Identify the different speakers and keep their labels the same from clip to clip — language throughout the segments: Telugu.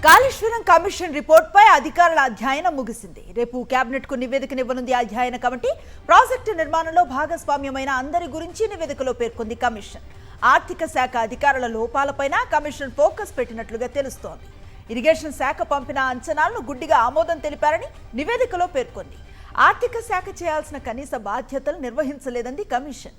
Speaker 1: కాళేశ్వరం కమిషన్ రిపోర్ట్పై అధికారుల అధ్యయనం ముగిసింది. రేపు కేబినెట్కు నివేదికనివ్వనుంది అధ్యయన కమిటీ. ప్రాజెక్టు నిర్మాణంలో భాగస్వామ్యమైన అందరి గురించి నివేదికలో పేర్కొంది కమిషన్. ఆర్థిక శాఖ అధికారుల లోపాలపైన కమిషన్ ఫోకస్ పెట్టినట్లుగా తెలుస్తోంది. ఇరిగేషన్ శాఖ పంపిన అంచనాలను గుడ్డిగా ఆమోదం తెలిపారని నివేదికలో పేర్కొంది. ఆర్థిక శాఖ చేయాల్సిన కనీస బాధ్యతలు నిర్వహించలేదంది కమిషన్.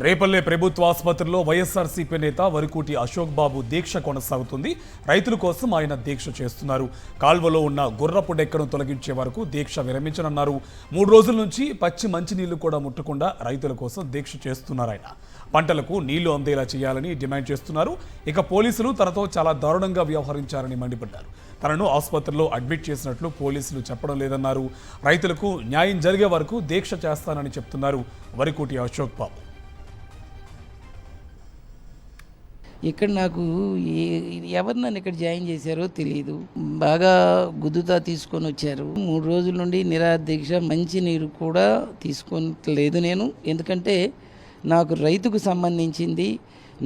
Speaker 2: రేపల్లె ప్రభుత్వ ఆసుపత్రిలో వైఎస్ఆర్సీపీ నేత వరికోటి అశోక్ బాబు దీక్ష కొనసాగుతుంది. రైతుల కోసం ఆయన దీక్ష చేస్తున్నారు. కాల్వలో ఉన్న గుర్రపు డెక్కను తొలగించే వరకు దీక్ష విరమించనున్నారు. 3 రోజుల నుంచి పచ్చి మంచినీళ్లు కూడా ముట్టకుండా రైతుల కోసం దీక్ష చేస్తున్నారు. ఆయన పంటలకు నీళ్లు అందేలా చేయాలని డిమాండ్ చేస్తున్నారు. ఇక పోలీసులు తనతో చాలా దారుణంగా వ్యవహరించారని మండిపడ్డారు. తనను ఆసుపత్రిలో అడ్మిట్ చేసినట్లు పోలీసులు చెప్పడం లేదన్నారు. రైతులకు న్యాయం జరిగే వరకు దీక్ష చేస్తానని చెప్తున్నారు వరికోటి అశోక్ బాబు.
Speaker 3: ఇక్కడ నాకు ఎవరు నన్ను ఇక్కడ జాయిన్ చేశారో తెలియదు. బాగా గుద్దుతా తీసుకొని వచ్చారు. 3 రోజుల నుండి నిరాదీక్ష, మంచినీరు కూడా తీసుకోలేదు నేను. ఎందుకంటే నాకు రైతుకు సంబంధించింది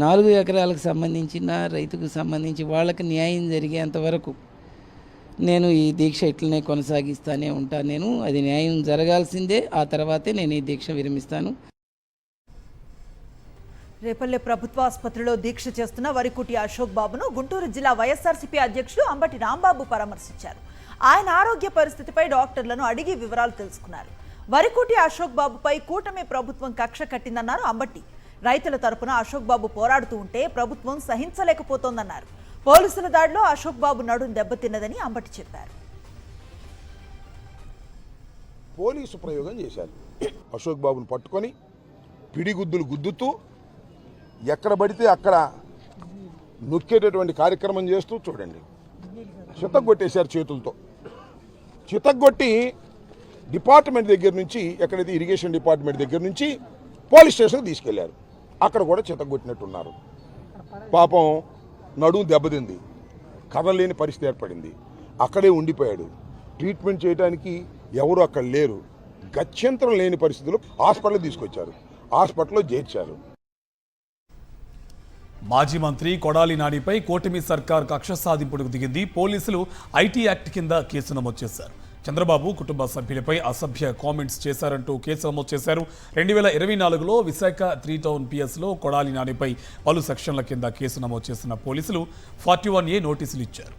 Speaker 3: 4 ఎకరాలకు సంబంధించిన రైతుకు సంబంధించి వాళ్ళకి న్యాయం జరిగేంత వరకు నేను ఈ దీక్ష ఇట్లనే కొనసాగిస్తూనే ఉంటాను. అది న్యాయం జరగాల్సిందే. ఆ తర్వాతే నేను ఈ దీక్ష విరమిస్తాను.
Speaker 1: రేపల్లె ప్రభుత్వ ఆసుపత్రిలో దీక్ష చేస్తున్న వరికోటి అశోక్ బాబును గుంటూరు జిల్లా వైఎస్ఆర్సీపీ అధ్యక్షుడు అంబటి రాంబాబు పరామర్శించారు. ఆయన ఆరోగ్య పరిస్థితిపై డాక్టర్లను అడిగి వివరాలు తెలుసుకున్నారు. వరికోటి అశోక్ బాబుపై కూటమి ప్రభుత్వం కక్ష కట్టిందన్నారు అంబటి. రైతుల తరపున అశోక్ బాబు పోరాడుతూ ఉంటే ప్రభుత్వం సహించలేకపోతోందన్నారు. పోలీసుల దాడిలో అశోక్ బాబు నడుం దెబ్బతిన్నదని అంబటి చెప్పారు.
Speaker 4: పోలీసు ప్రయోగం చేశారు. అశోక్ బాబును పట్టుకొని పిడిగుద్దులు గుద్దుతూ ఎక్కడ పడితే అక్కడ నొక్కేటటువంటి కార్యక్రమం చేస్తూ చూడండి చితగ్గొట్టేశారు. చేతులతో చితగ్గొట్టి డిపార్ట్మెంట్ దగ్గర నుంచి, ఎక్కడైతే ఇరిగేషన్ డిపార్ట్మెంట్ దగ్గర నుంచి పోలీస్ స్టేషన్కి తీసుకెళ్లారు. అక్కడ కూడా చితగ్గొట్టినట్టున్నారు. పాపం నడుము దెబ్బతింది, కదలలేని పరిస్థితి ఏర్పడింది. అక్కడే ఉండిపోయాడు. ట్రీట్మెంట్ చేయడానికి ఎవరు అక్కడ లేరు. గత్యంతరం లేని పరిస్థితుల్లో హాస్పిటల్ తీసుకొచ్చారు. హాస్పిటల్లో చేర్చారు.
Speaker 2: మాజీ మంత్రి కొడాలి నానిపై కూటమి సర్కార్ కక్ష సాధింపులకు దిగింది. పోలీసులు ఐటీ యాక్ట్ కింద కేసు నమోదు చేశారు. చంద్రబాబు కుటుంబ సభ్యులపై అసభ్య కామెంట్స్ చేశారంటూ కేసు నమోదు చేశారు. 2024లో విశాఖ 3 టౌన్ పిఎస్లో కొడాలి నానిపై పలు సెక్షన్ల కింద కేసు నమోదు చేసిన పోలీసులు 41A నోటీసులు ఇచ్చారు.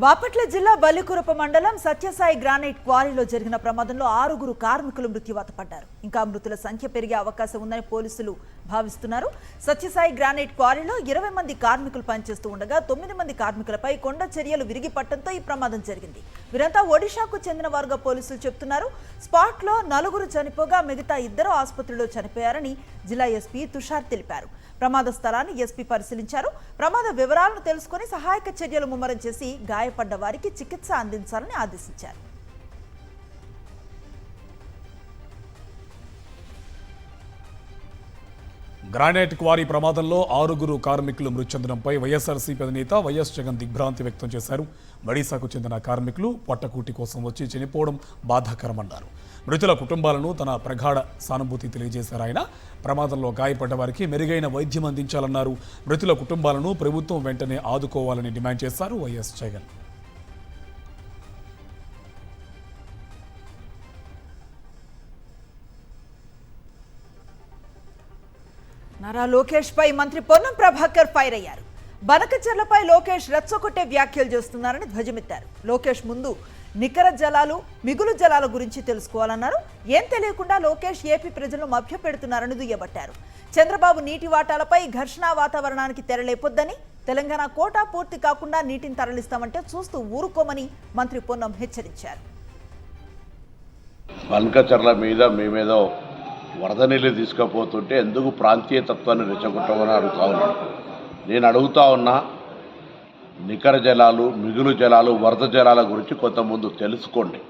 Speaker 1: బాపట్ల జిల్లా బల్లికురప మండలం సత్యసాయి గ్రానైట్ క్వారీలో జరిగిన ప్రమాదంలో 6 కార్మికులు మృత్యువాత పడ్డారు. ఇంకా మృతుల సంఖ్య పెరిగే అవకాశం ఉందని పోలీసులు భావిస్తున్నారు. సత్యసాయి గ్రానైట్ క్వారీలో 20 మంది కార్మికులు పనిచేస్తూ ఉండగా 9 మంది కార్మికులపై కొండ చర్యలు విరిగి పట్టడంతో ఈ ప్రమాదం జరిగింది. వీరంతా ఒడిశాకు చెందిన వారుగా పోలీసులు చెబుతున్నారు. స్పాట్లో 4 చనిపోగా మిగతా 2 ఆసుపత్రిలో చనిపోయారని జిల్లా ఎస్పీ తుషార్ తెలిపారు. ప్రమాద స్థలాన్ని ఎస్పీ పరిశీలించారు. ప్రమాద వివరాలను తెలుసుకుని సహాయక చర్యలు ముమ్మరం చేసి గాయపడ్డ వారికి చికిత్స అందించాలని ఆదేశించారు.
Speaker 2: గ్రానైట్ క్వారీ ప్రమాదంలో 6 కార్మికులు మృతి చెందడంపై వైఎస్ఆర్సీపీ అధినేత వైఎస్ జగన్ దిగ్భ్రాంతి వ్యక్తం చేశారు. ఒడిశాకు చెందిన కార్మికులు పొట్టకూటి కోసం వచ్చి చనిపోవడం బాధాకరమన్నారు. మృతుల కుటుంబాలను తన ప్రగాఢ సానుభూతి తెలియజేశారు. ఆయన ప్రమాదంలో గాయపడ్డ వారికి మెరుగైన వైద్యం అందించాలన్నారు. మృతుల కుటుంబాలను ప్రభుత్వం వెంటనే ఆదుకోవాలని డిమాండ్ చేశారు వైఎస్ జగన్.
Speaker 1: నారా లోకేష్ పై మంత్రి పొన్నం ప్రభాకర్ ఫైర్ అయ్యారు. బనకచర్లపై లోకేష్ రెచ్చగొట్టే వ్యాఖ్యలు చేస్తున్నారని ధ్వజమెత్తారు. లోకేష్ ముందు నికర జలాలు, మిగులు జలాల గురించి తెలుసుకోవాలన్నారు. ఏం తెలియకుండా లోకేష్ ఏపీ ప్రజలను మభ్యపెడుతున్నారని దుయ్యబట్టారు. చంద్రబాబు నీటి వాటాలపై ఘర్షణ వాతావరణానికి తెరలేపొద్దని, తెలంగాణ కోటా పూర్తి కాకుండా నీటిని తరలిస్తామంటే చూస్తూ ఊరుకోమని మంత్రి పొన్నం హెచ్చరించారు.
Speaker 5: బనకచర్ల మీద మేమేదో వరద నీళ్ళు తీసుకుపోతుంటే ఎందుకు ప్రాంతీయ తత్వాన్ని రెచ్చగొట్టమని అడుగుతా ఉన్నాను. నేను అడుగుతా ఉన్నా, నికర జలాలు, మిగులు జలాలు, వరద జలాల గురించి కొంత ముందు తెలుసుకోండి.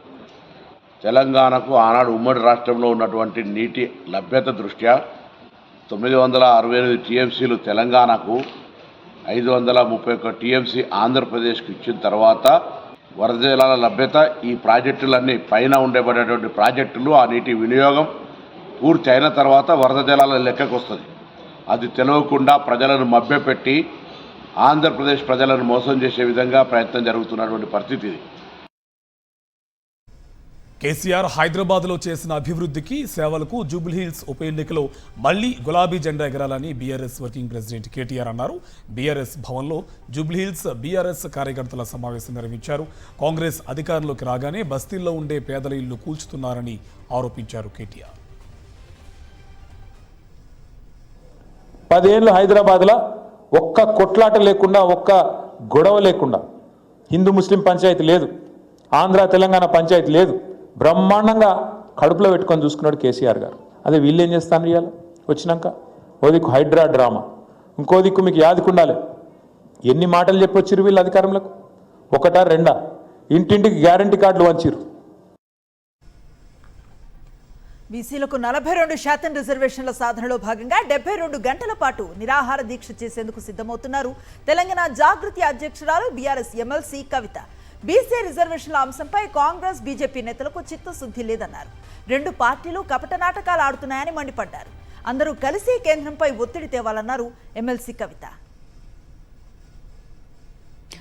Speaker 5: తెలంగాణకు ఆనాడు ఉమ్మడి రాష్ట్రంలో ఉన్నటువంటి నీటి లభ్యత దృష్ట్యా 968 టీఎంసీలు తెలంగాణకు, 531 టీఎంసీ ఆంధ్రప్రదేశ్కి ఇచ్చిన తర్వాత వరద జలాల లభ్యత, ఈ ప్రాజెక్టులన్నీ పైన ఉండబడేటువంటి ప్రాజెక్టులు, ఆ నీటి వినియోగం పూర్తి అయిన తర్వాత వరద జలాల లెక్కకు వస్తుంది. అది తెలియకుండా ప్రజలను మభ్యపెట్టి ఆంధ్రప్రదేశ్ ప్రజలను మోసం చేసే విధంగా ప్రయత్నం జరుగుతున్నటువంటి పరిస్థితి ఇది.
Speaker 2: కేసీఆర్ హైదరాబాద్లో చేసిన అభివృద్ధికి సేవలకు జూబ్లీహిల్స్ ఉప ఎన్నికలో మళ్లీ గులాబీ జెండా ఎగరాలని బీఆర్ఎస్ వర్కింగ్ ప్రెసిడెంట్ కేటీఆర్ అన్నారు. బీఆర్ఎస్ భవన్లో జూబ్లీహిల్స్ బీఆర్ఎస్ కార్యకర్తల సమావేశం నిర్వహించారు. కాంగ్రెస్ అధికారంలోకి రాగానే బస్తీల్లో ఉండే పేదల ఇళ్లు కూల్చుతున్నారని ఆరోపించారు కేటీఆర్.
Speaker 6: 10 ఏళ్ళు హైదరాబాద్లో ఒక్క కొట్లాట లేకుండా, ఒక్క గొడవ లేకుండా, హిందూ ముస్లిం పంచాయతీ లేదు, ఆంధ్ర తెలంగాణ పంచాయతీ లేదు, బ్రహ్మాండంగా కడుపులో పెట్టుకొని చూసుకున్నాడు కేసీఆర్ గారు. అదే వీళ్ళు ఏం చేస్తాను ఇవాళ వచ్చినాక? ఓ దిక్కు హైడ్రా డ్రామా, ఇంకో దిక్కు మీకు యాదికుండాలి ఎన్ని మాటలు చెప్పొచ్చిరు వీళ్ళు అధికారంలోకి, ఒకటా రెండా? ఇంటింటికి గ్యారంటీ కార్డులు వంచిరు.
Speaker 1: బీసీలకు 42% రిజర్వేషన్ల సాధనలో భాగంగా 72 గంటల పాటు నిరాహార దీక్ష చేసేందుకు సిద్ధమవుతున్నారు తెలంగాణ జాగృతి అధ్యక్షురాలు బీఆర్ఎస్ ఎమ్మెల్సీ కవిత. బీసీ రిజర్వేషన్ల అంశంపై కాంగ్రెస్ బీజేపీ నేతలకు చిత్తశుద్ధి లేదన్నారు. 2 పార్టీలు కపట నాటకాలు ఆడుతున్నాయని మండిపడ్డారు. అందరూ కలిసి కేంద్రంపై ఒత్తిడి తేవాలన్నారు ఎమ్మెల్సీ కవిత.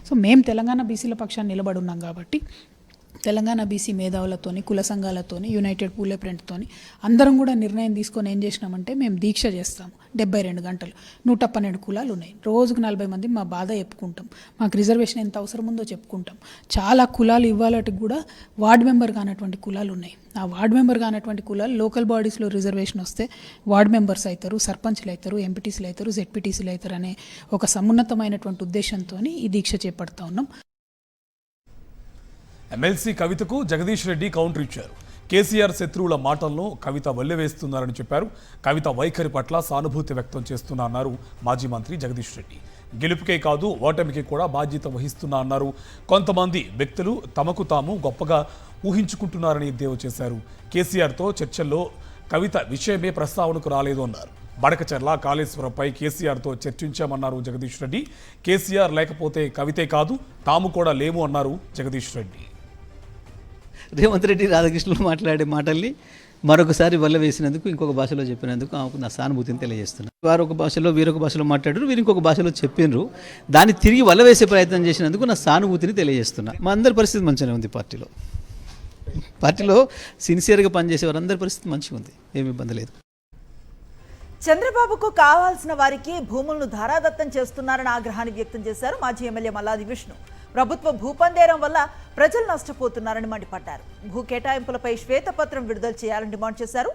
Speaker 7: సో మేము తెలంగాణ బీసీల పక్షాన్ని నిలబడి ఉన్నాం కాబట్టి తెలంగాణ బీసీ మేధావులతోని, కుల సంఘాలతోని, యునైటెడ్ పూలే ప్రింట్తోని అందరం కూడా నిర్ణయం తీసుకొని ఏం చేసినామంటే మేము దీక్ష చేస్తాము 72 గంటలు. 112 కులాలు ఉన్నాయి. రోజుకు 40 మంది మా బాధ చెప్పుకుంటాం, మాకు రిజర్వేషన్ ఎంత అవసరం ఉందో చెప్పుకుంటాం. చాలా కులాలు ఇవ్వాలటి కూడా వార్డు మెంబర్ కానటువంటి కులాలు ఉన్నాయి. ఆ వార్డు మెంబర్ కానటువంటి కులాలు లోకల్ బాడీస్లో రిజర్వేషన్ వస్తే వార్డు మెంబర్స్ అవుతారు, సర్పంచ్లు అవుతారు, ఎంపీటీసీలు అవుతారు, జెడ్పీటీసీలు అవుతారు అనే ఒక సమున్నతమైనటువంటి ఉద్దేశంతో ఈ దీక్ష చేపడతా ఉన్నాం.
Speaker 2: ఎమ్మెల్సీ కవితకు జగదీష్ రెడ్డి కౌంటర్ ఇచ్చారు. కేసీఆర్ శత్రువుల మాటలను కవిత వల్లెవేస్తున్నారని చెప్పారు. కవిత వైఖరి పట్ల సానుభూతి వ్యక్తం చేస్తున్నా అన్నారు మాజీ మంత్రి జగదీష్ రెడ్డి. గెలుపుకే కాదు ఓటమికి కూడా బాధ్యత వహిస్తున్నా అన్నారు. కొంతమంది వ్యక్తులు తమకు తాము గొప్పగా ఊహించుకుంటున్నారని ఎద్దేవా చేశారు. కేసీఆర్తో చర్చల్లో కవిత విషయమే ప్రస్తావనకు రాలేదు అన్నారు. బడకచెర్ల కాళేశ్వరంపై కేసీఆర్తో చర్చించామన్నారు జగదీష్ రెడ్డి. కేసీఆర్ లేకపోతే కవితే కాదు తాము కూడా లేము అన్నారు జగదీష్ రెడ్డి.
Speaker 8: రేవంత్ రెడ్డి రాధాకృష్ణులు మాట్లాడే మాటల్ని మరొకసారి వల్ల వేసినందుకు, ఇంకొక భాషలో చెప్పినందుకు ఆమెకు నా సానుభూతిని తెలియజేస్తున్నాను. వారు ఒక భాషలో, వీరొక భాషలో మాట్లాడారు, వీరు ఇంకొక భాషలో చెప్పినారు. దాన్ని తిరిగి వల్ల వేసే ప్రయత్నం చేసినందుకు నా సానుభూతిని తెలియజేస్తున్నా. మా అందరి పరిస్థితి మంచిగానే ఉంది. పార్టీలో సిన్సియర్గా పనిచేసే వారందరి పరిస్థితి మంచిగా ఉంది, ఏమి ఇబ్బంది లేదు.
Speaker 1: చంద్రబాబుకు కావాల్సిన వారికి భూములను ధారాదత్తం చేస్తున్నారని ఆగ్రహాన్ని వ్యక్తం చేశారు మాజీ ఎమ్మెల్యే మల్లాది విష్ణు. ప్రభుత్వ భూపందేరం వల్ల ప్రజలు నష్టపోతున్నారని మండిపడ్డారు. భూ కేటాయింపులపై శ్వేతపత్రం విడుదల చేయాలని డిమాండ్ చేశారు.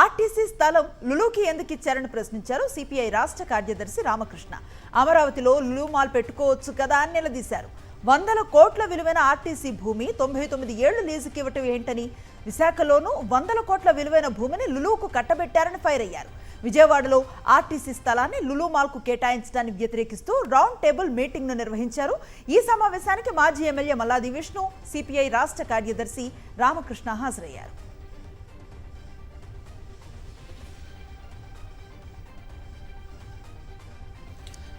Speaker 1: ఆర్టీసీ స్థలం లులుకి ఎందుకు ఇచ్చారని ప్రశ్నించారు సిపిఐ రాష్ట్ర కార్యదర్శి రామకృష్ణ. అమరావతిలో లులు మాల్ పెట్టుకోవచ్చు కదా అని నిలదీశారు. 100 కోట్ల విలువైన ఆర్టీసీ భూమి 99 ఏళ్లు లీజుకి ఇవ్వటం ఏంటని, విశాఖలోనూ 100 కోట్ల విలువైన భూమిని లులుకు కట్టబెట్టారని ఫైర్ అయ్యారు. విజయవాడలో ఆర్టీసీ స్థలాన్ని లులు మాల్కు కేటాయించడాన్ని వ్యతిరేకిస్తూ రౌండ్ టేబుల్ మీటింగ్ను నిర్వహించారు. ఈ సమావేశానికి మాజీ ఎమ్మెల్యే మల్లాది విష్ణు, సిపిఐ రాష్ట్ర కార్యదర్శి రామకృష్ణ హాజరయ్యారు.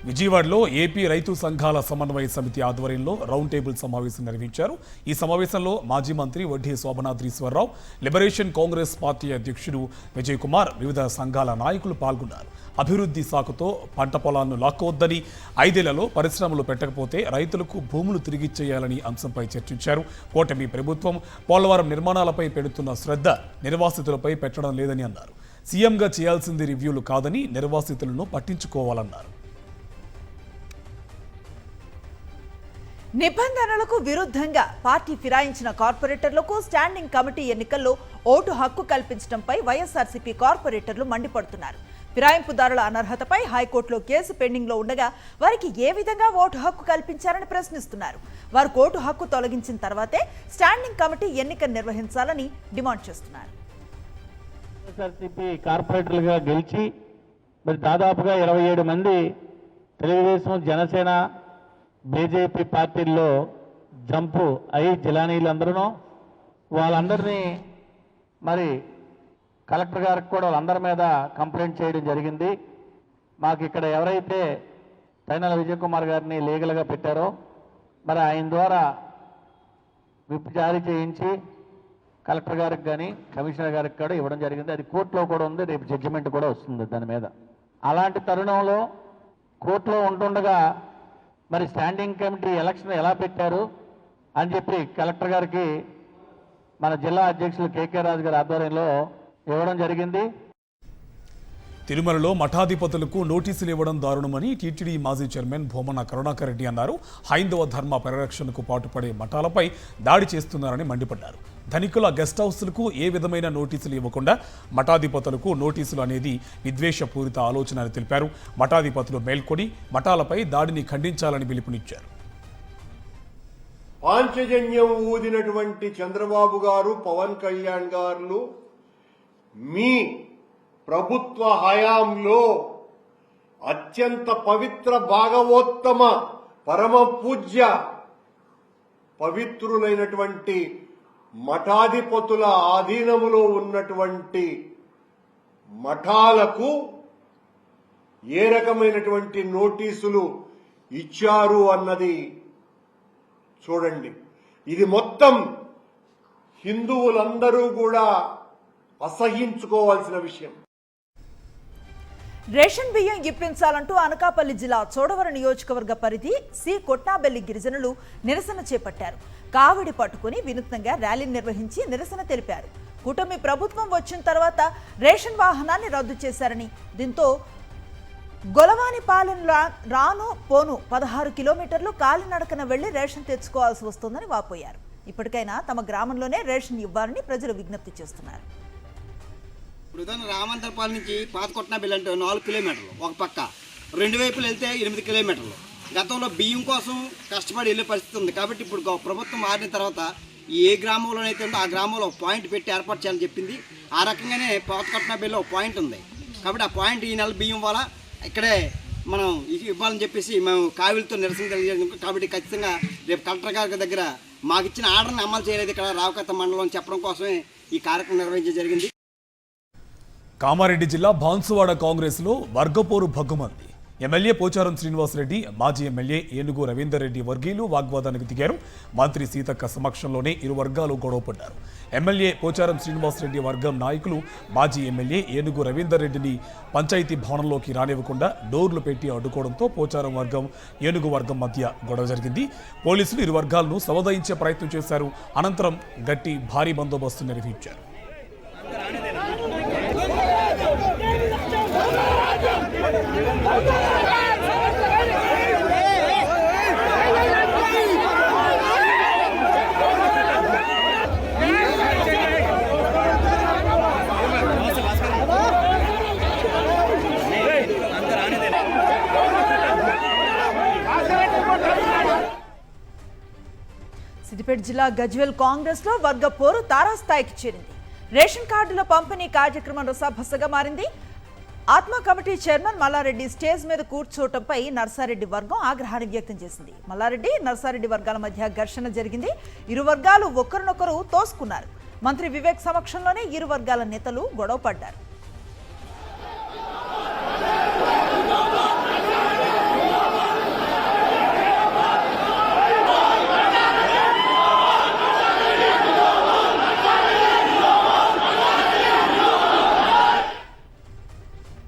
Speaker 2: విజయవాడలో ఏపీ రైతు సంఘాల సమన్వయ సమితి ఆధ్వర్యంలో రౌండ్ టేబుల్ సమావేశం నిర్వహించారు. ఈ సమావేశంలో మాజీ మంత్రి వడ్డీ శోభనాద్రీశ్వరరావు, లిబరేషన్ కాంగ్రెస్ పార్టీ అధ్యక్షుడు విజయ్ కుమార్, వివిధ సంఘాల నాయకులు పాల్గొన్నారు. అభివృద్ధి సాకుతో పంట పొలాలను లాక్కోవద్దని, 5 ఏళ్లలో పరిశ్రమలు పెట్టకపోతే రైతులకు భూములు తిరిగిచ్చేయాలని అంశంపై చర్చించారు. కూటమి ప్రభుత్వం పోలవరం నిర్మాణాలపై పెడుతున్న శ్రద్ధ నిర్వాసితులపై పెట్టడం లేదని అన్నారు. సీఎంగా చేయాల్సింది రివ్యూలు కాదని నిర్వాసితులను పట్టించుకోవాలన్నారు.
Speaker 1: నిబంధనలకు విరుద్ధంగా పార్టీ ఫిరాయించిన కార్పొరేటర్లకు స్టాండింగ్ కమిటీ ఎన్నికల్లో ఓటు హక్కు కల్పించడంపై వైఎస్ఆర్సీపీ కార్పొరేటర్లు మండిపడుతున్నారు. ఫిరాయింపుదారుల అనర్హతపై హైకోర్టులో కేసు పెండింగ్లో ఉండగా వారికి ఏ విధంగా ఓటు హక్కు కల్పించారని ప్రశ్నిస్తున్నారు. వారు ఓటు హక్కు తొలగించిన తర్వాతే స్టాండింగ్ కమిటీ ఎన్నిక నిర్వహించాలని డిమాండ్ చేస్తున్నారు.
Speaker 9: వైఎస్ఆర్సీపీ కార్పొరేటర్లుగా గెలిచి మరి దాదాపుగా 27 మంది తెలుగుదేశం, జనసేన, బీజేపీ పార్టీల్లో జంపు అయి జిలానీలందరూ వాళ్ళందరినీ మరి కలెక్టర్ గారికి కూడా వాళ్ళందరి మీద కంప్లైంట్ చేయడం జరిగింది. మాకు ఇక్కడ ఎవరైతే పైనల విజయ్ కుమార్ గారిని లీగల్గా పెట్టారో మరి ఆయన ద్వారా విప్ జారీ చేయించి కలెక్టర్ గారికి కానీ కమిషనర్ గారికి కూడా ఇవ్వడం జరిగింది. అది కోర్టులో కూడా ఉంది, రేపు జడ్జిమెంట్ కూడా వస్తుంది దాని మీద. అలాంటి తరుణంలో కోర్టులో ఉంటుండగా మరి స్టాండింగ్ కమిటీ ఎలక్షన్ ఎలా పెట్టారు అని చెప్పి కలెక్టర్ గారికి మన జిల్లా అధ్యక్షులు కేకే రాజు గారి ఆధ్వర్యంలో ఇవ్వడం జరిగింది.
Speaker 2: తిరుమలలో మఠాధిపతులకు నోటీసులు ఇవ్వడం దారుణమని టీటీడీ మాజీ చైర్మన్ భూమన కరుణాకర్ రెడ్డి అన్నారు. హైందవ ధర్మ పరిరక్షణకు పాటుపడే మఠాలపై దాడి చేస్తున్నారని మండిపడ్డారు. ధనికుల గెస్ట్ హౌస్లకు ఏ విధమైన నోటీసులు ఇవ్వకుండా మఠాధిపతులకు నోటీసులు అనేది విద్వేషపూరిత ఆలోచన అని తెలిపారు. మఠాధిపతులు మేల్కొని మఠాలపై దాడిని ఖండించాలని పిలుపునిచ్చారు.
Speaker 10: పాంచజన్యం ఊదినటువంటి చంద్రబాబు గారు, పవన్ కళ్యాణ్ గారు మీ ప్రభుత్వ హయాంలో అత్యంత పవిత్ర భాగవోత్తమ పరమ పూజ్య పవిత్రులైనటువంటి మఠాధిపతుల ఆధీనములో ఉన్నటువంటి మఠాలకు ఏ రకమైనటువంటి నోటీసులు ఇచ్చారు అన్నది చూడండి. ఇది మొత్తం హిందువులందరూ కూడా అసహించుకోవాల్సిన విషయం.
Speaker 1: రేషన్ బియ్యం ఇప్పించాలంటూ అనకాపల్లి జిల్లా చోడవరం నియోజకవర్గ పరిధి సి కొట్నాబెల్లి గిరిజనులు నిరసన చేపట్టారు. కావిడి పట్టుకుని వినూత్నంగా ర్యాలీ నిర్వహించి నిరసన తెలిపారు. కూటమి ప్రభుత్వం వచ్చిన తర్వాత రేషన్ వాహనాన్ని రద్దు చేశారని, దీంతో గొలవానిపాలెం రాను పోను 16 కిలోమీటర్లు కాలినడకన వెళ్లి రేషన్ తెచ్చుకోవాల్సి వస్తోందని వాపోయారు. ఇప్పటికైనా తమ గ్రామంలోనే రేషన్ ఇవ్వాలని ప్రజలు విజ్ఞప్తి చేస్తున్నారు.
Speaker 11: ఇప్పుడు రామంతరపాలెం నుంచి పాతకొట్నాబెల్లి అంటే 4 కిలోమీటర్లు ఒక పక్క, 2 వైపులు వెళ్తే 8 కిలోమీటర్లు. గతంలో బియ్యం కోసం కష్టపడి వెళ్ళే పరిస్థితి ఉంది. కాబట్టి ఇప్పుడు ప్రభుత్వం మారిన తర్వాత ఏ గ్రామంలోనైతే ఉందో ఆ గ్రామంలో పాయింట్ పెట్టి ఏర్పాటు చేయాలని చెప్పింది. ఆ రకంగానే పాతకొట్నాబెల్లిలో పాయింట్ ఉంది. కాబట్టి ఆ పాయింట్ ఈ నెల బియ్యం వల్ల ఇక్కడే మనం ఇవ్వాలని చెప్పేసి మేము కావిలితో నిరసన తెలియజేసాం. కాబట్టి ఖచ్చితంగా రేపు కలెక్టర్ గారి దగ్గర మాకు ఇచ్చిన ఆర్డర్ని అమలు చేయలేదు ఇక్కడ రావుకత్త మండలం చెప్పడం కోసమే ఈ కార్యక్రమం నిర్వహించడం జరిగింది.
Speaker 2: కామారెడ్డి జిల్లా బాన్సువాడ కాంగ్రెస్లో వర్గపోరు భగ్గుమంది. ఎమ్మెల్యే పోచారం శ్రీనివాసరెడ్డి, మాజీ ఎమ్మెల్యే ఏనుగు రవీందర్ రెడ్డి వర్గీయులు వాగ్వాదానికి దిగారు. మంత్రి సీతక్క సమక్షంలోనే ఇరు వర్గాలు గొడవపడ్డారు. ఎమ్మెల్యే పోచారం శ్రీనివాసరెడ్డి వర్గం నాయకులు మాజీ ఎమ్మెల్యే ఏనుగు రవీందర్ రెడ్డిని పంచాయతీ భవనంలోకి రానివ్వకుండా డోర్లు పెట్టి అడ్డుకోవడంతో పోచారం వర్గం ఏనుగు వర్గం మధ్య గొడవ జరిగింది. పోలీసులు ఇరు వర్గాలను సమదయించే ప్రయత్నం చేశారు. అనంతరం గట్టి భారీ బందోబస్తు నిర్వహించారు.
Speaker 1: సిద్దిపేట జిల్లా గజ్వేల్ కాంగ్రెస్ లో వర్గ పోరు తారాస్థాయికి చేరింది. రేషన్ కార్డుల పంపిణీ కార్యక్రమం రసాభసగా మారింది. ఆత్మ కమిటీ చైర్మన్ మల్లారెడ్డి స్టేజ్ మీద కూర్చోవటంపై నర్సారెడ్డి వర్గం ఆగ్రహాన్ని వ్యక్తం చేసింది. మల్లారెడ్డి, నర్సారెడ్డి వర్గాల మధ్య ఘర్షణ జరిగింది. ఇరు వర్గాలు ఒకరినొకరు తోసుకున్నారు. మంత్రి వివేక్ సమక్షంలోనే ఇరు వర్గాల నేతలు గొడవ పడ్డారు.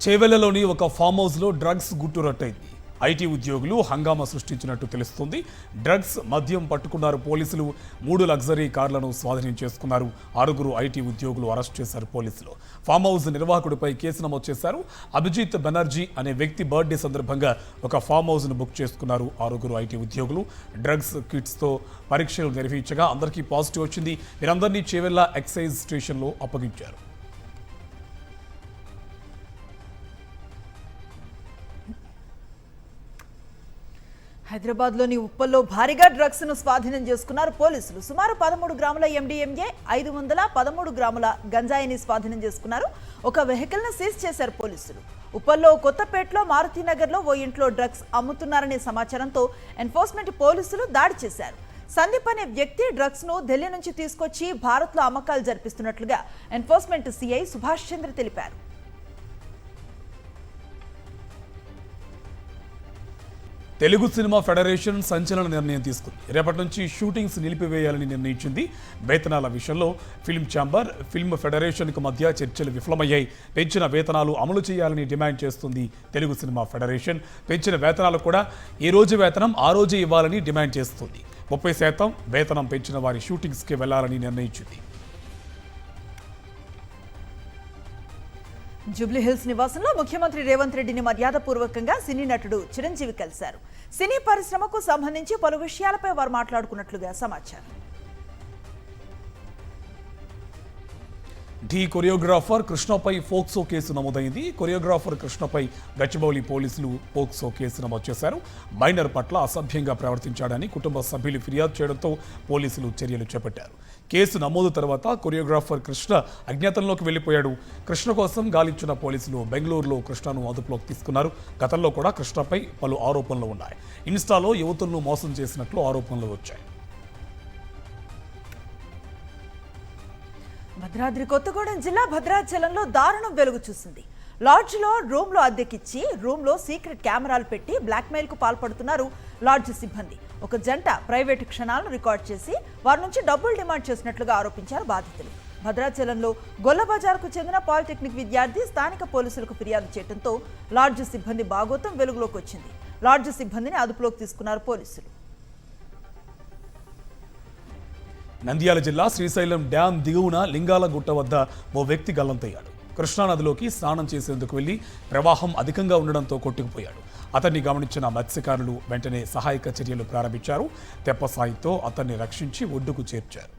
Speaker 2: చేవెళ్లలోని ఒక ఫామ్ హౌస్లో డ్రగ్స్ గుట్టురట్టయింది. ఐటీ ఉద్యోగులు హంగామా సృష్టించినట్టు తెలుస్తోంది. డ్రగ్స్, మద్యం పట్టుకున్నారు పోలీసులు. 3 లగ్జరీ కార్లను స్వాధీనం చేసుకున్నారు. 6 ఐటీ ఉద్యోగులు అరెస్ట్ చేశారు పోలీసులు. ఫామ్ హౌస్ నిర్వాహకుడిపై కేసు నమోదు చేశారు. అభిజిత్ బెనర్జీ అనే వ్యక్తి బర్త్డే సందర్భంగా ఒక ఫామ్ హౌస్ను బుక్ చేసుకున్నారు 6 ఐటీ ఉద్యోగులు. డ్రగ్స్ కిట్స్తో పరీక్షలు నిర్వహించగా అందరికీ పాజిటివ్ వచ్చింది. వీరందరినీ చేవెళ్ల ఎక్సైజ్ స్టేషన్లో అప్పగించారు.
Speaker 1: హైదరాబాద్లోని ఉప్పల్లో భారీగా డ్రగ్స్ ను స్వాధీనం చేసుకున్నారు పోలీసులు. సుమారు 13 గ్రాముల MDMA, 513 గ్రాముల గంజాయిని స్వాధీనం చేసుకున్నారు. ఒక వెహికల్ ను సీజ్ చేశారు పోలీసులు. ఉప్పల్లో కొత్తపేటలో మారుతినగర్లో ఓ ఇంట్లో డ్రగ్స్ అమ్ముతున్నారనే సమాచారంతో ఎన్ఫోర్స్మెంట్ పోలీసులు దాడి చేశారు. సందీప్ అనే వ్యక్తి డ్రగ్స్ ను ఢిల్లీ నుంచి తీసుకొచ్చి భారత్లో అమ్మకాలు జరిపిస్తున్నట్లుగా ఎన్ఫోర్స్మెంట్ సిఐ సుభాష్ చంద్ర తెలిపారు.
Speaker 2: తెలుగు సినిమా ఫెడరేషన్ సంచలన నిర్ణయం తీసుకుంది. రేపటి నుంచి షూటింగ్స్ నిలిపివేయాలని నిర్ణయించింది. వేతనాల విషయంలో ఫిల్మ్ ఛాంబర్, ఫిల్మ్ ఫెడరేషన్కు మధ్య చర్చలు విఫలమయ్యాయి. పెంచిన వేతనాలు అమలు చేయాలని డిమాండ్ చేస్తుంది తెలుగు సినిమా ఫెడరేషన్. పెంచిన వేతనాలు కూడా ఏ రోజు వేతనం ఆ రోజే ఇవ్వాలని డిమాండ్ చేస్తుంది. 30% వేతనం పెంచిన వారి షూటింగ్స్కి వెళ్లాలని నిర్ణయించింది.
Speaker 1: జూబ్లీహిల్స్ నివాసంలో ముఖ్యమంత్రి రేవంత్ రెడ్డిని మర్యాదపూర్వకంగా సినీ నటుడు చిరంజీవి కలిశారు. సినీ పరిశ్రమకు సంబంధించి పలు విషయాలపై వారు మాట్లాడుకున్నట్లుగా సమాచారం.
Speaker 2: ఢీ కొరియోగ్రాఫర్ కృష్ణపై ఫోక్సో కేసు నమోదైంది. కొరియోగ్రాఫర్ కృష్ణపై గచ్చిబౌలి పోలీసులు ఫోక్సో కేసు నమోదు చేశారు. మైనర్ పట్ల అసభ్యంగా ప్రవర్తించాడని కుటుంబ సభ్యులు ఫిర్యాదు చేయడంతో పోలీసులు చర్యలు చేపట్టారు. కేసు నమోదు తర్వాత కొరియోగ్రాఫర్ కృష్ణ అజ్ఞాతంలోకి వెళ్లిపోయాడు. కృష్ణ కోసం గాలించిన పోలీసులు బెంగళూరులో కృష్ణను అదుపులోకి తీసుకున్నారు. గతంలో కూడా కృష్ణపై పలు ఆరోపణలు ఉన్నాయి. ఇన్స్టాలో యువతులను మోసం చేసినట్లు ఆరోపణలు వచ్చాయి.
Speaker 1: భద్రాద్రి కొత్తగూడెం జిల్లా భద్రాచలంలో దారుణం వెలుగు చూసింది. లాడ్జ్లో రూమ్లో అద్దెకిచ్చి రూమ్లో సీక్రెట్ కెమెరాలు పెట్టి బ్లాక్మెయిల్కు పాల్పడుతున్నారు లాడ్జ్ సిబ్బంది. ఒక జంట ప్రైవేటు క్షణాలను రికార్డ్ చేసి వారి నుంచి డబ్బులు డిమాండ్ చేసినట్లుగా ఆరోపించారు బాధితులు. భద్రాచలంలో గొల్లబజార్కు చెందిన పాలిటెక్నిక్ విద్యార్థి స్థానిక పోలీసులకు ఫిర్యాదు చేయడంతో లాడ్జ్ సిబ్బంది బాగోతం వెలుగులోకి వచ్చింది. లాడ్జ్ సిబ్బందిని అదుపులోకి తీసుకున్నారు పోలీసులు.
Speaker 2: నంద్యాల జిల్లా శ్రీశైలం డ్యాం దిగువన లింగాల గుట్ట వద్ద ఓ వ్యక్తి గల్లంతయ్యాడు. కృష్ణానదిలోకి స్నానం చేసేందుకు వెళ్లి ప్రవాహం అధికంగా ఉండడంతో కొట్టుకుపోయాడు. అతన్ని గమనించిన మత్స్యకారులు వెంటనే సహాయక చర్యలు ప్రారంభించారు. తెప్పసాయితో అతన్ని రక్షించి ఒడ్డుకు చేర్చారు.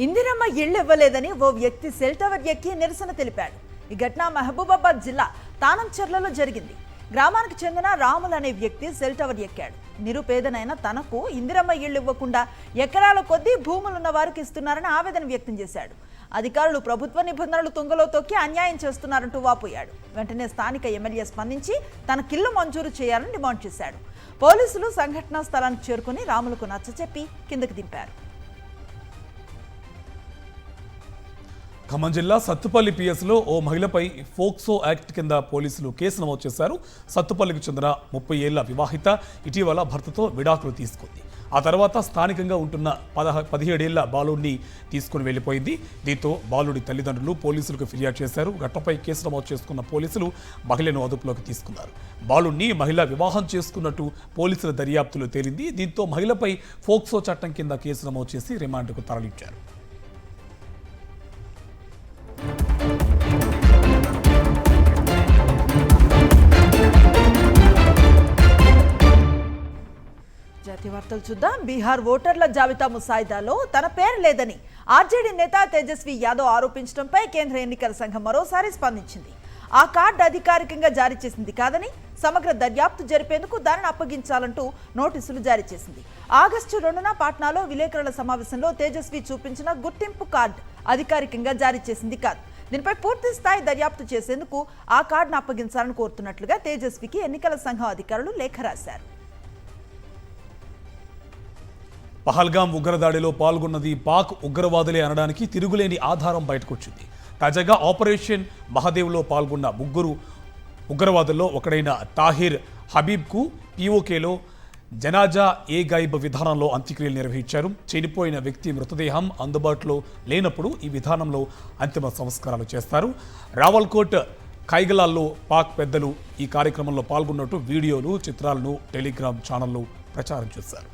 Speaker 1: ఇందిరమ్మ ఇళ్లు ఇవ్వలేదని ఓ వ్యక్తి సెల్ టవర్ ఎక్కి నిరసన తెలిపాడు. ఈ ఘటన మహబూబాబాద్ జిల్లా తానంచెర్లలో జరిగింది. గ్రామానికి చెందిన రాములు అనే వ్యక్తి సెల్ టవర్ ఎక్కాడు. నిరుపేదనైన తనకు ఇందిరమ్మ ఇళ్లు ఇవ్వకుండా ఎకరాల కొద్దీ భూములున్న వారికి ఇస్తున్నారని ఆవేదన వ్యక్తం చేశాడు. అధికారులు ప్రభుత్వ నిబంధనలు తుంగలో తొక్కి అన్యాయం చేస్తున్నారంటూ వాపోయాడు. వెంటనే స్థానిక ఎమ్మెల్యే స్పందించి తనకిల్లు మంజూరు చేయాలని డిమాండ్ చేశాడు. పోలీసులు సంఘటనా స్థలానికి చేరుకుని రాములకు నచ్చచెప్పి కిందకి దింపారు.
Speaker 2: ఖమ్మం జిల్లా సత్తుపల్లి పిఎస్లో ఓ మహిళపై ఫోక్సో యాక్ట్ కింద పోలీసులు కేసు నమోదు చేశారు. సత్తుపల్లికి చెందిన 30 ఏళ్ల వివాహిత ఇటీవల భర్తతో విడాకులు తీసుకుంది. ఆ తర్వాత స్థానికంగా ఉంటున్న 17 ఏళ్ల బాలుడిని తీసుకుని వెళ్లిపోయింది. దీంతో బాలుడి తల్లిదండ్రులు పోలీసులకు ఫిర్యాదు చేశారు. ఘటనపై కేసు నమోదు చేసుకున్న పోలీసులు మహిళను అదుపులోకి తీసుకున్నారు. బాలుడిని మహిళ వివాహం చేసుకున్నట్టు పోలీసుల దర్యాప్తులో తేలింది. దీంతో మహిళపై ఫోక్సో చట్టం కింద కేసు నమోదు చేసి రిమాండ్కు తరలించారు.
Speaker 1: జాతీయ వార్తలు చూద్దాం. బీహార్ ఓటర్ల జాబితా ముసాయిదాలో తన పేరు లేదని ఆర్జేడీ నేత తేజస్వి యాదవ్ ఆరోపించడంపై కేంద్ర ఎన్నికల సంఘం మరోసారి స్పందించింది. ఆ కార్డు అధికారికంగా జారీ చేసింది కాదని సమగ్ర దర్యాప్తు జరిపేందుకు దానిని అప్పగించాలంటూ నోటీసులు జారీ చేసింది. ఆగస్టు 2న పాట్నాలో విలేకరుల సమావేశంలో తేజస్వి చూపించిన గుర్తింపు కార్డు అధికారికంగా జారీ చేసింది కాదు. దీనిపై పూర్తి స్థాయి దర్యాప్తు చేసేందుకు ఆ కార్డును అప్పగించాలని కోరుతున్నట్లుగా తేజస్వికి ఎన్నికల సంఘం అధికారులు లేఖ రాశారు.
Speaker 2: పహల్గాం ఉగ్రదాడిలో పాల్గొన్నది పాక్ ఉగ్రవాదులే అనడానికి తిరుగులేని ఆధారం బయటకొచ్చింది. తాజాగా ఆపరేషన్ మహదేవ్లో పాల్గొన్న 3 ఉగ్రవాదుల్లో ఒకడైన తాహిర్ హబీబ్కు పీఓకేలో జనాజా ఏ గైబ్ విధానంలో అంత్యక్రియలు నిర్వహించారు. చనిపోయిన వ్యక్తి మృతదేహం అందుబాటులో లేనప్పుడు ఈ విధానంలో అంతిమ సంస్కారాలు చేస్తారు. రావల్కోట్ ఖైగలాల్లో పాక్ పెద్దలు ఈ కార్యక్రమంలో పాల్గొన్నట్టు వీడియోలు, చిత్రాలను టెలిగ్రామ్ ఛానళ్లు ప్రచారం చేశారు.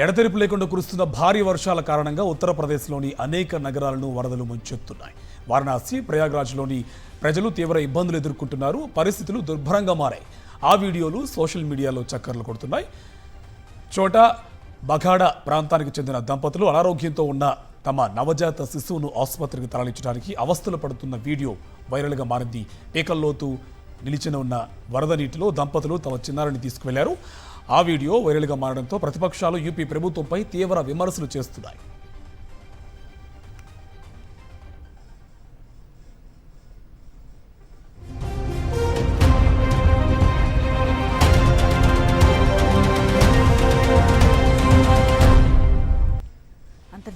Speaker 2: ఎడతెరిపి లేకుండా కురుస్తున్న భారీ వర్షాల కారణంగా ఉత్తరప్రదేశ్లోని అనేక నగరాలను వరదలు ముంచెత్తున్నాయి. వారణాసి, ప్రయాగ్రాజ్లోని ప్రజలు తీవ్ర ఇబ్బందులు ఎదుర్కొంటున్నారు. పరిస్థితులు దుర్భరంగా మారాయి. ఆ వీడియోలు సోషల్ మీడియాలో చక్కర్లు కొడుతున్నాయి. చోటా బఘాడా ప్రాంతానికి చెందిన దంపతులు అనారోగ్యంతో ఉన్న తమ నవజాత శిశువును ఆసుపత్రికి తరలించడానికి అవస్థలు పడుతున్న వీడియో వైరల్గా మారింది. పీకల్లోతు నిలిచిన ఉన్న వరద నీటిలో దంపతులు తమ చిన్నారిని తీసుకువెళ్లారు. ఆ వీడియో వైరల్గా మారడంతో ప్రతిపక్షాలు యూపీ ప్రభుత్వంపై తీవ్ర విమర్శలు చేస్తున్నాయి.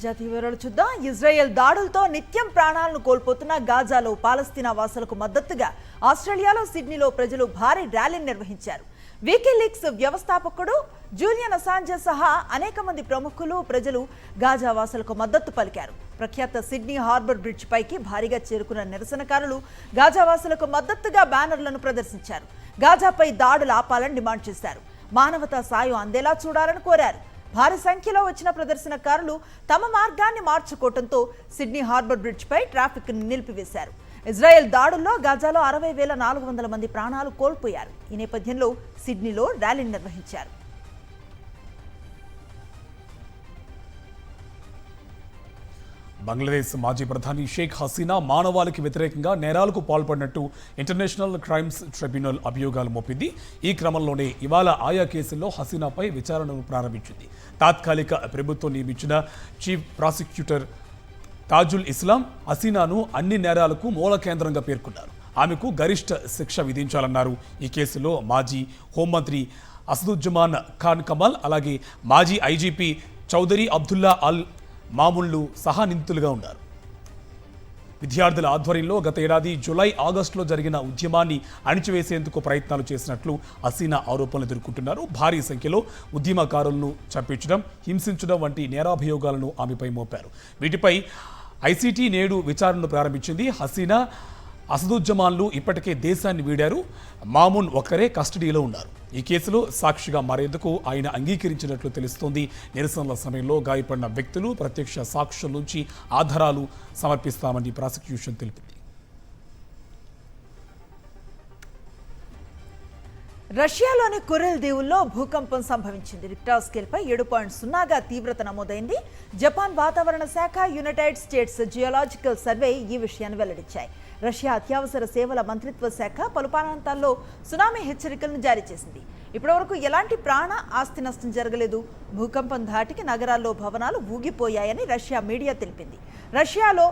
Speaker 1: అంతర్జాతీయ వివరాలు చూద్దాం. ఇజ్రాయెల్ దాడులతో నిత్యం ప్రాణాలను కోల్పోతున్న గాజాలో పాలస్తీనా వాసులకు మద్దతుగా ఆస్ట్రేలియాలో సిడ్నీలో ప్రజలు భారీ ర్యాలీని నిర్వహించారు. వికీలీక్స్ వ్యవస్థాపకుడు జూలియన్ అసాంజే సహా అనేక మంది ప్రముఖులు ప్రజలు గాజా వాసులకు మద్దతు పలికారు. ప్రఖ్యాత సిడ్నీ హార్బర్ బ్రిడ్జ్ పైకి భారీగా చేరుకున్న నిరసనకారులు గాజా వాసులకు మద్దతుగా బ్యానర్లను ప్రదర్శించారు. గాజాపై దాడులు ఆపాలని డిమాండ్ చేశారు. మానవతా సాయం అందేలా చూడాలని కోరారు. భారీ సంఖ్యలో వచ్చిన ప్రదర్శనకారులు తమ మార్గాన్ని మార్చుకోవడంతో సిడ్నీ హార్బర్ బ్రిడ్జ్ పై ట్రాఫిక్ నిలిపివేశారు. ఇజ్రాయెల్ దాడుల్లో గాజాలో 60,400 మంది ప్రాణాలు కోల్పోయారు. ఈ నేపథ్యంలో సిడ్నీలో ర్యాలీ నిర్వహించారు.
Speaker 2: బంగ్లాదేశ్ మాజీ ప్రధాని షేక్ హసీనా మానవాళికి వ్యతిరేకంగా నేరాలకు పాల్పడినట్టు ఇంటర్నేషనల్ క్రైమ్స్ ట్రిబ్యునల్ అభియోగాలు మోపింది. ఈ క్రమంలోనే ఇవాళ ఆయా కేసుల్లో హసీనాపై విచారణను ప్రారంభించింది. తాత్కాలిక ప్రభుత్వం నియమించిన చీఫ్ ప్రాసిక్యూటర్ తాజుల్ ఇస్లాం హసీనాను అన్ని నేరాలకు మూల కేంద్రంగా పేర్కొన్నారు. ఆమెకు గరిష్ట శిక్ష విధించాలన్నారు. ఈ కేసులో మాజీ హోంమంత్రి అసదుజ్జమాన్ ఖాన్ కమల్ అలాగే మాజీ ఐజీపీ చౌదరి అబ్దుల్లా అల్ మాముళ్లు సహా నిందితులుగా ఉన్నారు. విద్యార్థుల ఆధ్వర్యంలో గత ఏడాది జూలై ఆగస్టులో జరిగిన ఉద్యమాన్ని అణిచివేసేందుకు ప్రయత్నాలు చేసినట్లు హసీనా ఆరోపణలు ఎదుర్కొంటున్నారు. భారీ సంఖ్యలో ఉద్యమకారులను చంపించడం, హింసించడం వంటి నేరాభియోగాలను ఆమెపై మోపారు. వీటిపై ఐసీటీ నేడు విచారణను ప్రారంభించింది. హసీనా, అసదుజ్జమాన్లు ఇప్పటికే దేశాన్ని వీడారు. మామూన్ ఒక్కరే కస్టడీలో ఉన్నారు. ఈ కేసులో సాక్షిగా మారేందుకు ఆయన అంగీకరించినట్లు తెలుస్తోంది. నిరసనల సమయంలో గాయపడిన వ్యక్తులు ప్రత్యక్ష సాక్షుల నుంచి ఆధారాలు సమర్పిస్తామని ప్రాసిక్యూషన్ తెలిపింది.
Speaker 1: రష్యాలోని కురెల్ దీవుల్లో భూకంపం సంభవించింది. రిక్టర్ స్కేల్పై 7.0గా తీవ్రత నమోదైంది. జపాన్ వాతావరణ శాఖ, యునైటెడ్ స్టేట్స్ జియోలాజికల్ సర్వే ఈ విషయాన్ని వెల్లడించాయి. రష్యా అత్యవసర సేవల మంత్రిత్వ శాఖ పలు ప్రాంతాల్లో సునామీ హెచ్చరికలను జారీ చేసింది. ఇప్పటివరకు ఎలాంటి ప్రాణ ఆస్తి నష్టం జరగలేదు. భూకంపం ధాటికి నగరాల్లో భవనాలు ఊగిపోయాయని రష్యా మీడియా తెలిపింది. రష్యాలో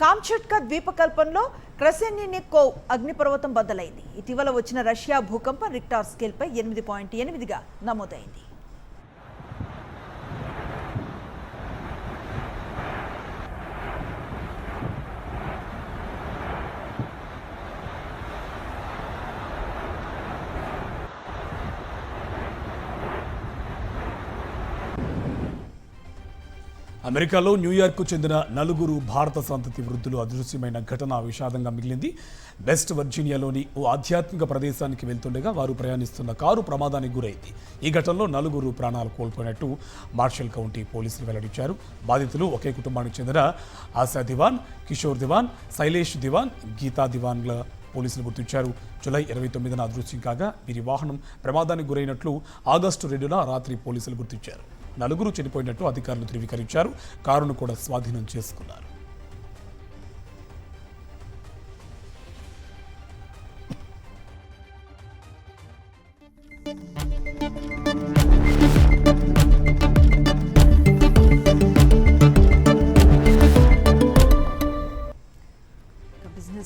Speaker 1: కామ్చట్కా ద్వీపకల్పంలో క్రసెనికోవ్ అగ్నిపర్వతం బద్దలైంది. ఇటీవల వచ్చిన రష్యా భూకంపం రిక్టర్ స్కేల్పై 8.8గా నమోదైంది.
Speaker 2: అమెరికాలో న్యూయార్క్కు చెందిన 4 భారత సంతతి వృద్ధులు అదృశ్యమైన ఘటన విషాదంగా మిగిలింది. వెస్ట్ వర్జీనియాలోని ఓ ఆధ్యాత్మిక ప్రదేశానికి వెళ్తుండగా వారు ప్రయాణిస్తున్న కారు ప్రమాదానికి గురైంది. ఈ ఘటనలో 4 ప్రాణాలు కోల్పోయినట్టు మార్షల్ కౌంటీ పోలీసులు వెల్లడించారు. బాధితులు ఒకే కుటుంబానికి చెందిన ఆశా దివాన్, కిషోర్ దివాన్, శైలేష్ దివాన్, గీతా దివాన్ల పోలీసులు గుర్తించారు. జూలై 29న అదృశ్యం కాగా వీరి వాహనం ప్రమాదానికి గురైనట్లు ఆగస్టు 2న రాత్రి పోలీసులు గుర్తించారు. 4 చనిపోయినట్టు అధికారులు ధృవీకరించారు. కారును కూడా స్వాధీనం చేసుకున్నారు.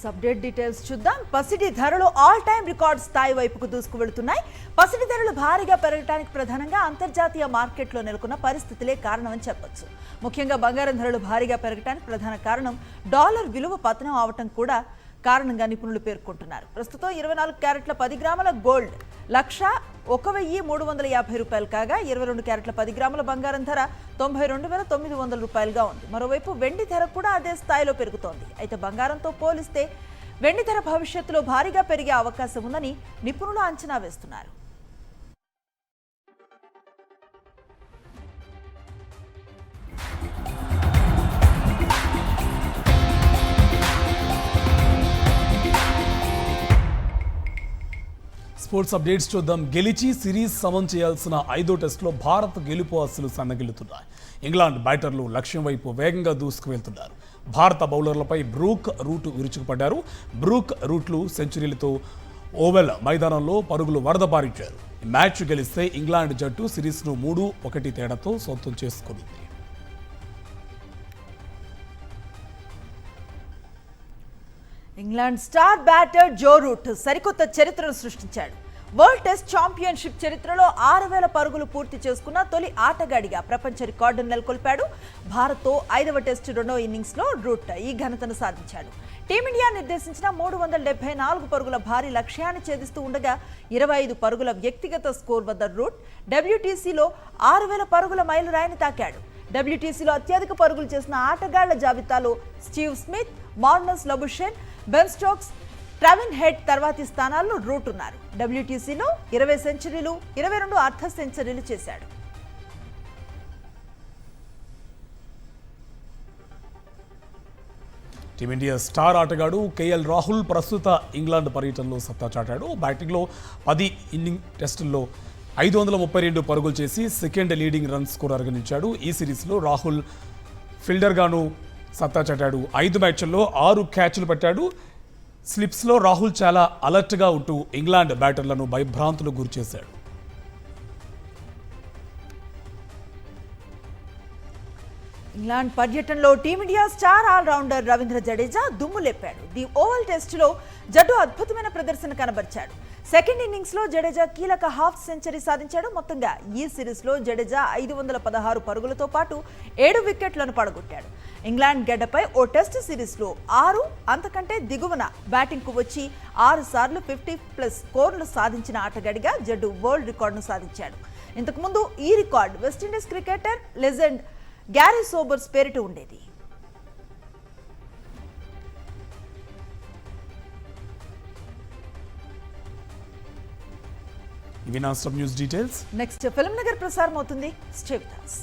Speaker 1: అప్డేట్ డీటెయిల్స్ చూద్దాం. పసిడి ధరలు ఆల్ టైమ్ రికార్డ్ స్థాయి వైపుకు దూసుకు వెళుతున్నాయి. పసిడి ధరలు భారీగా పెరగడానికి ప్రధానంగా అంతర్జాతీయ మార్కెట్లో నెలకొన్న పరిస్థితులే కారణమని చెప్పొచ్చు. ముఖ్యంగా బంగారం ధరలు భారీగా పెరగడానికి ప్రధాన కారణం డాలర్ విలువ పతనం అవటం కూడా కారణంగా నిపుణులు పేర్కొంటున్నారు. ప్రస్తుతం 24 క్యారెట్ల 10 గ్రాముల గోల్డ్ 1,01,350 రూపాయలు కాగా 22 క్యారెట్ల 10 గ్రాముల బంగారం ధర 92,900 రూపాయలుగా ఉంది. మరోవైపు వెండి ధర కూడా అదే స్థాయిలో పెరుగుతోంది. అయితే బంగారంతో పోలిస్తే వెండి ధర భవిష్యత్తులో భారీగా పెరిగే అవకాశం ఉందని నిపుణులు అంచనా వేస్తున్నారు.
Speaker 2: స్పోర్ట్స్ అప్డేట్స్ చూద్దాం. గెలిచి సిరీస్ సమం చేయాల్సిన 5వ టెస్టులో భారత్ గెలుపు ఆశలు సన్నగిల్లుతున్నాయి. ఇంగ్లాండ్ బ్యాటర్లు లక్ష్యం వైపు వేగంగా దూసుకు వెళ్తున్నారు. భారత బౌలర్లపై బ్రూక్ రూట్ విరుచుకుపడ్డారు. బ్రూక్ రూట్లు సెంచరీలతో ఓవెల్ మైదానంలో పరుగులు వరద పారించారు. మ్యాచ్ గెలిస్తే ఇంగ్లాండ్ జట్టు సిరీస్ను 3-1 తేడాతో సొంతం చేసుకుంది.
Speaker 1: England star batter Joe Root సరికొత్త చరిత్రను సృష్టించాడు. వరల్డ్ టెస్ట్ ఛాంపియన్షిప్ చరిత్రలో 6,000 పరుగులు పూర్తి చేసుకున్న తొలి ఆటగాడిగా ప్రపంచ రికార్డును నెలకొల్పాడు. భారత్తో 5వ టెస్ట్ రెండో ఇన్నింగ్స్లో రూట్ ఈ ఘనతను సాధించాడు. టీమిండియా నిర్దేశించిన 374 పరుగుల భారీ లక్ష్యాన్ని ఛేదిస్తూ ఉండగా 25 పరుగుల వ్యక్తిగత స్కోర్ వద్ద రూట్ WTCలో 6,000 పరుగుల మైలురాయిని తాకాడు. WTCలో అత్యధిక పరుగులు చేసిన ఆటగాళ్ల జాబితాలో Steve Smith, Marnus Labuschagne, Ben Stokes, Travis Head తర్వాతి స్థానాల్లో రూట్ ఉన్నారు. WTCలో 20 సెంచరీలు, 22 అర్ధ సెంచరీలు చేశాడు.
Speaker 2: టీమిండియా స్టార్ ఆటగాడు KL రాహుల్ ప్రస్తుత ఇంగ్లాండ్ పర్యటనలో సత్తా చాటాడు. బ్యాటింగ్లో 10 ఇన్నింగ్ టెస్టుల్లో 532 పరుగులు చేసి సెకండ్ లీడింగ్ రన్ స్కోరర్గా నిలిచాడు. ఈ సిరీస్లో రాహుల్ ఫీల్డర్గాను సత్తా చాటాడు. 5 మ్యాచ్ల్లో 6 క్యాచ్లు పట్టాడు. స్లిప్స్లో రాహుల్ చాలా అలర్ట్గా ఉంటూ ఇంగ్లాండ్ బ్యాటర్లను భయభ్రాంతులకు గురిచేశాడు.
Speaker 1: ఇంగ్లాండ్ పర్యటనలో team India star all rounder Ravindra Jadeja దుమ్ము లేపాడు. ది ఓవల్ టెస్టులో జట్టు అద్భుతమైన ప్రదర్శన కనబరిచాడు. సెకండ్ ఇన్నింగ్స్లో జడేజా కీలక హాఫ్ సెంచరీ సాధించాడు. మొత్తంగా ఈ సిరీస్లో జడేజా 516 పరుగులతో పాటు 7 వికెట్లను పడగొట్టాడు. ఇంగ్లాండ్ గడ్డపై ఓ టెస్ట్ సిరీస్లో 6 అంతకంటే దిగువన బ్యాటింగ్కు వచ్చి 6 సార్లు 50+ స్కోర్లు సాధించిన ఆటగాడిగా జడ్డు వరల్డ్ రికార్డును సాధించాడు. ఇంతకుముందు ఈ record West Indies cricketer legend Garry Sobers పేరిట ఉండేది.
Speaker 2: ఇవి నా news details.
Speaker 1: Next film Nagar ప్రసారం అవుతుంది. Stay with us.